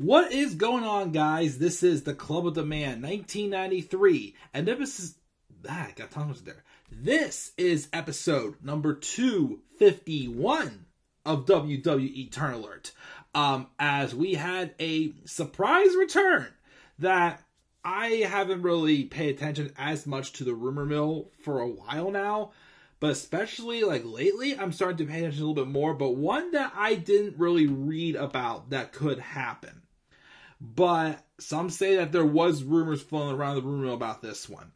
What is going on, guys? This is the Club of Demand 1993, and this is episode number 251 of WWE Turn Alert. As we had a surprise return that I haven't really paid attention as much to the rumor mill for a while now, but especially like lately, I'm starting to pay attention a little bit more. But one that I didn't really read about that could happen. But some say that there was rumors flowing around the rumor mill about this one.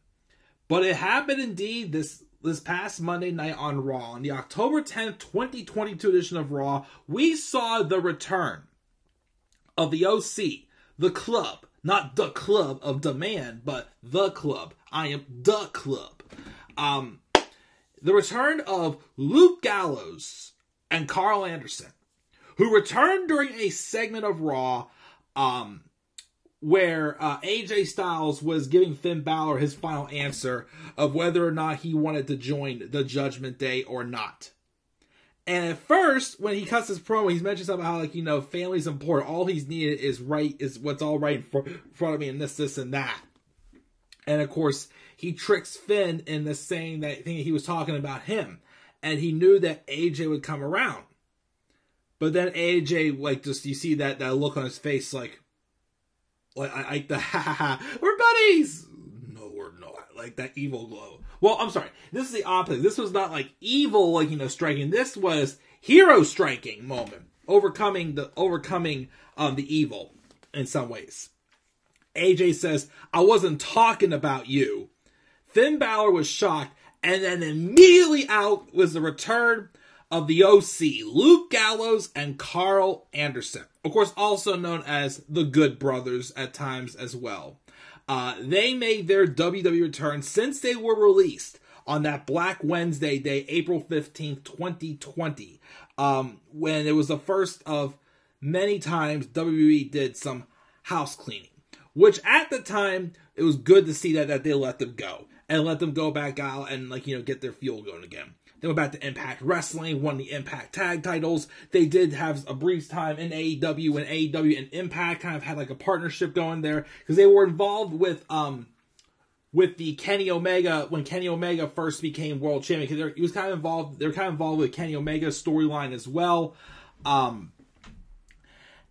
But it happened indeed this past Monday night on Raw. On the October 10th, 2022 edition of Raw, we saw the return of the OC, the Club. Not the Club of Demand, but the Club. I am the Club. The return of Luke Gallows and Karl Anderson, who returned during a segment of Raw where AJ Styles was giving Finn Balor his final answer of whether or not he wanted to join the Judgment Day or not. And at first, when he cuts his promo, he's mentioned something how, like, you know, family's important. All he's needed is what's all right in front of me, and this, and that. And of course, he tricks Finn into saying that thing he was talking about him. And he knew that AJ would come around. But then AJ, like, just, you see that look on his face, like we're buddies! No, we're not. Like, that evil glow. Well, I'm sorry. This is the opposite. This was not, like, evil, like, you know, striking. This was hero striking moment. Overcoming the evil in some ways. AJ says, I wasn't talking about you. Finn Balor was shocked. And then immediately out was the return of the OC, Luke Gallows and Karl Anderson. Of course, also known as the Good Brothers at times as well. They made their WWE return since they were released on that Black Wednesday day, April 15th, 2020. When it was the first of many times WWE did some house cleaning. Which at the time, it was good to see that they let them go. And let them go back out and, like, you know, get their fuel going again. They went back to Impact Wrestling, won the Impact Tag titles. They did have a brief time in AEW when AEW and Impact kind of had like a partnership going there. Because they were involved with the Kenny Omega, when Kenny Omega first became world champion. Because he was kind of involved, they were kind of involved with Kenny Omega's storyline as well. And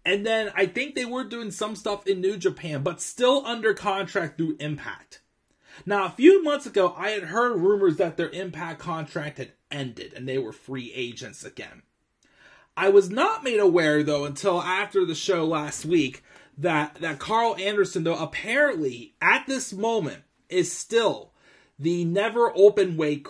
then I think they were doing some stuff in New Japan, but still under contract through Impact. Now, a few months ago, I had heard rumors that their Impact contract had ended and they were free agents again. I was not made aware, though, until after the show last week that Karl Anderson, though, apparently, at this moment, is still the never open weight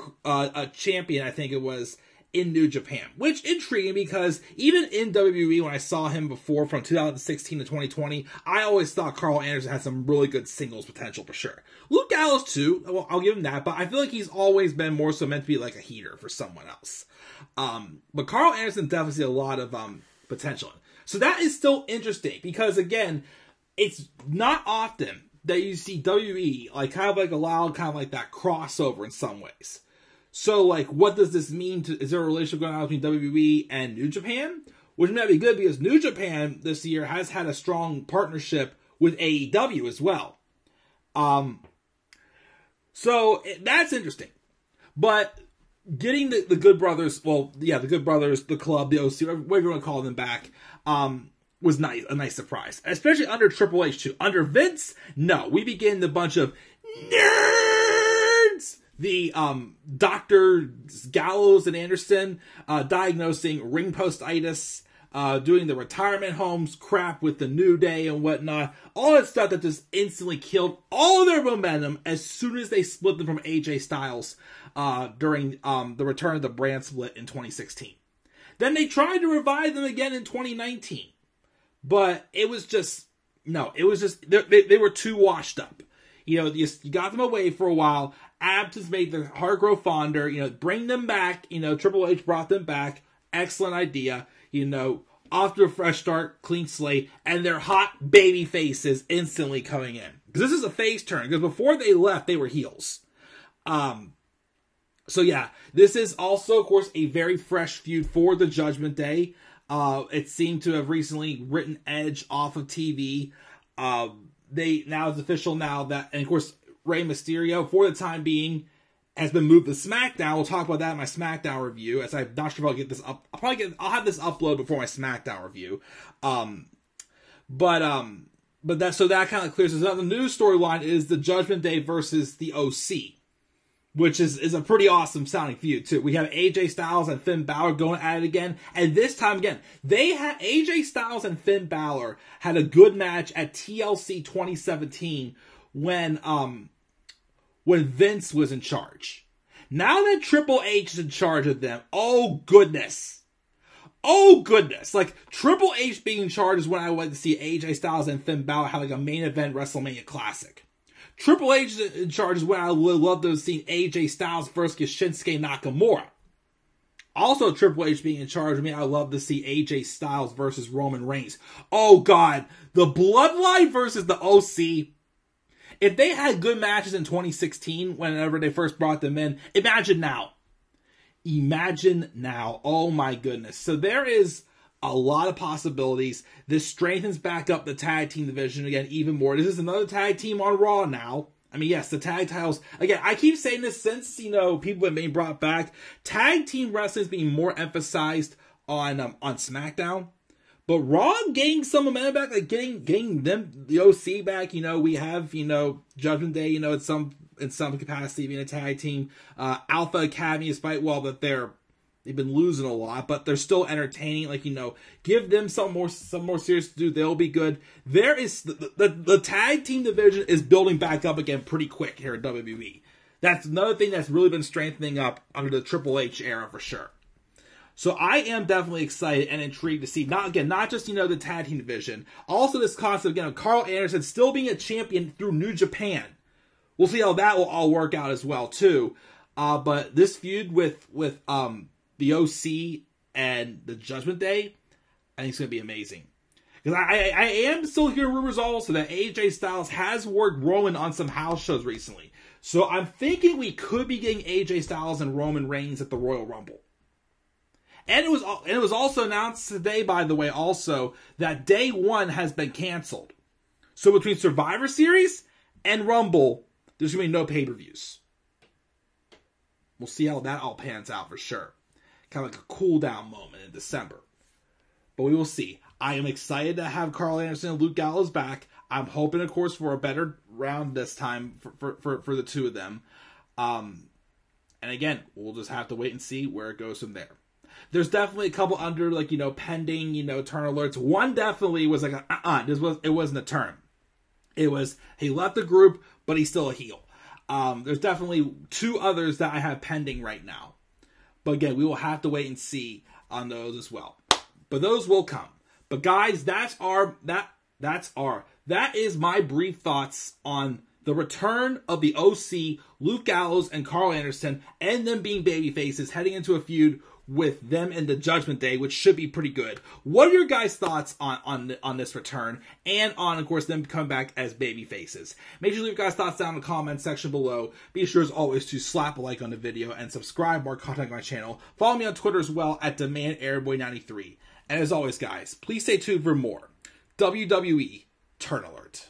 champion, I think it was, in New Japan. Which intriguing because even in WWE, when I saw him before from 2016 to 2020, I always thought Karl Anderson had some really good singles potential for sure. Luke Gallows too, well, I'll give him that, but I feel like he's always been more so meant to be like a heater for someone else. But Karl Anderson definitely sees a lot of potential. So that is still interesting because, again, it's not often that you see WWE like kind of like allow kind of like that crossover in some ways. So, like, what does this mean? Is there a relationship going on between WWE and New Japan? Which may not be good because New Japan this year has had a strong partnership with AEW as well. So, that's interesting. But getting the Good Brothers, well, yeah, the Good Brothers, the Club, the OC, whatever you want to call them back, was a nice surprise. Especially under Triple H, too. Under Vince, no. We begin the bunch of nerds! The Dr. Gallows and Anderson diagnosing ring postitis, doing the retirement homes crap with the New Day and whatnot. All that stuff that just instantly killed all of their momentum as soon as they split them from AJ Styles during the return of the brand split in 2016. Then they tried to revive them again in 2019. But it was just, no, it was just, they were too washed up. You know, you got them away for a while. Abs has made the heart grow fonder. You know, bring them back. You know, Triple H brought them back. Excellent idea. You know, off to a fresh start, clean slate, and their hot baby faces instantly coming in. Because this is a face turn. Because before they left, they were heels. So yeah, this is also, of course, a very fresh feud for the Judgment Day. It seemed to have recently written Edge off of TV. Now it's official now that, and of course, Rey Mysterio, for the time being, has been moved to SmackDown. We'll talk about that in my SmackDown review, as I'm not sure if I'll get this up. I'll have this upload before my SmackDown review. But that kind of clears this up. The new storyline is the Judgment Day versus the OC, which is a pretty awesome sounding feud too. We have AJ Styles and Finn Balor going at it again, and this time again, AJ Styles and Finn Balor had a good match at TLC 2017 when Vince was in charge. Now that Triple H is in charge of them, oh goodness. Like, Triple H being in charge is when I went to see AJ Styles and Finn Balor have like a main event WrestleMania Classic. Triple H in charge is when I would love to have seen AJ Styles versus Shinsuke Nakamura. Also, Triple H being in charge of me, I love to see AJ Styles versus Roman Reigns. Oh God, the Bloodline versus the OC. If they had good matches in 2016, whenever they first brought them in, imagine now. Oh my goodness. So there is a lot of possibilities. This strengthens back up the tag team division again even more. This is another tag team on Raw now. I mean, yes, the tag titles. Again, I keep saying this since, people have been brought back. Tag team wrestling is being more emphasized on SmackDown. But Raw getting some momentum back, like getting them, the OC back. We have, Judgment Day, in some capacity being a tag team. Alpha Academy, despite that they've been losing a lot, but they're still entertaining. Like, give them some more serious to do. They'll be good. There is the tag team division is building back up again pretty quick here at WWE. That's another thing that's really been strengthening up under the Triple H era for sure. So I am definitely excited and intrigued to see, not just, the tag team division, also this concept, again, of Karl Anderson still being a champion through New Japan. We'll see how that will all work out as well, too. But this feud with the OC and the Judgment Day, I think it's going to be amazing. Because I am still hearing rumors also that AJ Styles has worked Roman on some house shows recently. So I'm thinking we could be getting AJ Styles and Roman Reigns at the Royal Rumble. And it was also announced today, by the way, also, that Day 1 has been canceled. So between Survivor Series and Rumble, there's going to be no pay-per-views. We'll see how that all pans out for sure. Kind of like a cool-down moment in December. But we will see. I am excited to have Karl Anderson and Luke Gallows back. I'm hoping, of course, for a better round this time for the two of them. And again, we'll just have to wait and see where it goes from there. There's definitely a couple under, pending, turn alerts. One definitely was like, it wasn't a turn. It was, he left the group, but he's still a heel. There's definitely two others that I have pending right now. But again, we will have to wait and see on those as well. But those will come. But guys, that is my brief thoughts on the return of the OC, Luke Gallows, and Karl Anderson, and them being babyfaces heading into a feud with them in the Judgment Day, which should be pretty good. What are your guys' thoughts on this return, and on, of course, them coming back as baby faces? Make sure you leave your guys' thoughts down in the comment section below. Be sure, as always, to slap a like on the video and subscribe for more content on my channel. Follow me on Twitter as well at DemandAirboy93. And as always, guys, please stay tuned for more WWE Turn Alert.